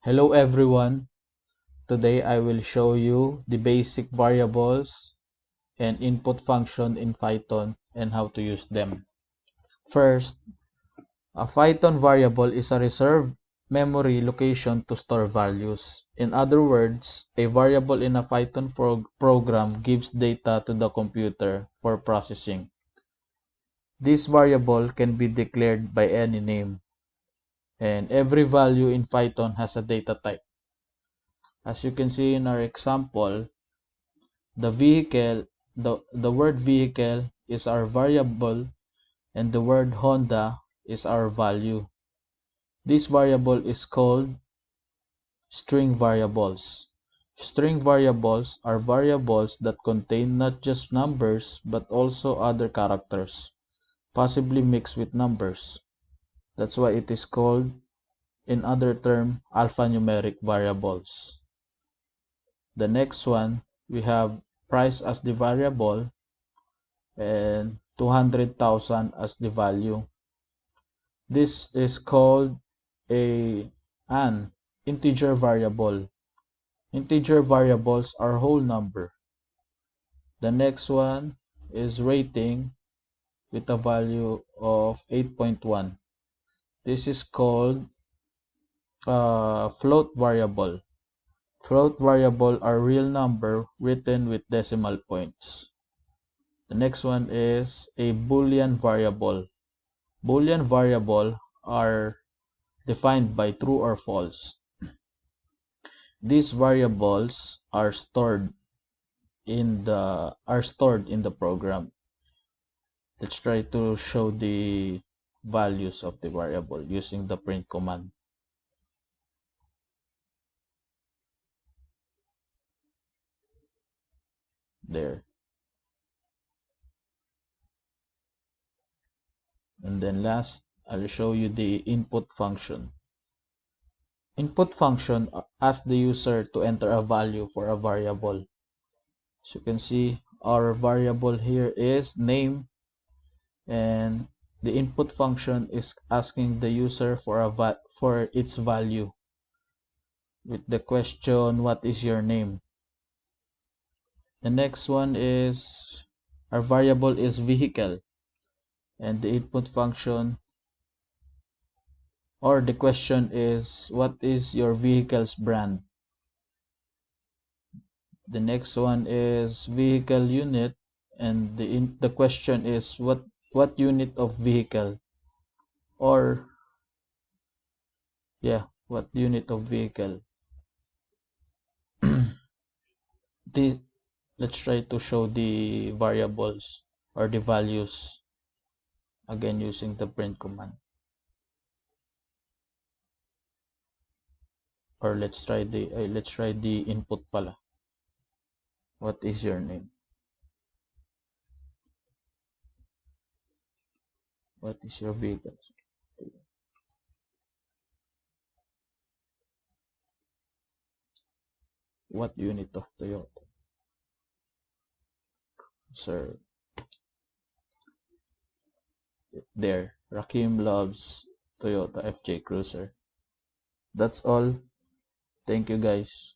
Hello everyone. Today I will show you the basic variables and input function in Python and how to use them. First, a Python variable is a reserved memory location to store values. In other words, a variable in a Python program gives data to the computer for processing. This variable can be declared by any name, and every value in Python has a data type. As you can see in our example, the word vehicle is our variable and the word Honda is our value. This variable is called string variables. String variables are variables that contain not just numbers but also other characters, possibly mixed with numbers. That's why it is called, in other term, alphanumeric variables. The next one, we have price as the variable and 200,000 as the value. This is called an integer variable. Integer variables are whole number. The next one is rating with a value of 8.1. This is called float variable. Float variable are real number written with decimal points. The next one is a Boolean variable. Boolean variable are defined by true or false. These variables are stored in the program. Let's try to show the values of the variable using the print command. There. And then last, I'll show you the input function. Input function asks the user to enter a value for a variable. As you can see, our variable here is name, and the input function is asking the user for its value with the question, what is your name? The next one is our variable is vehicle, and the input function or the question is, what is your vehicle's brand? The next one is vehicle unit, and the question is, what unit of vehicle, or what unit of vehicle. Let's try to show the variables or the values again using the print command. Or let's try the input pala. What is your name? What is your vehicle? What unit of Toyota? Sir, there. Rakim loves Toyota FJ Cruiser. That's all. Thank you guys.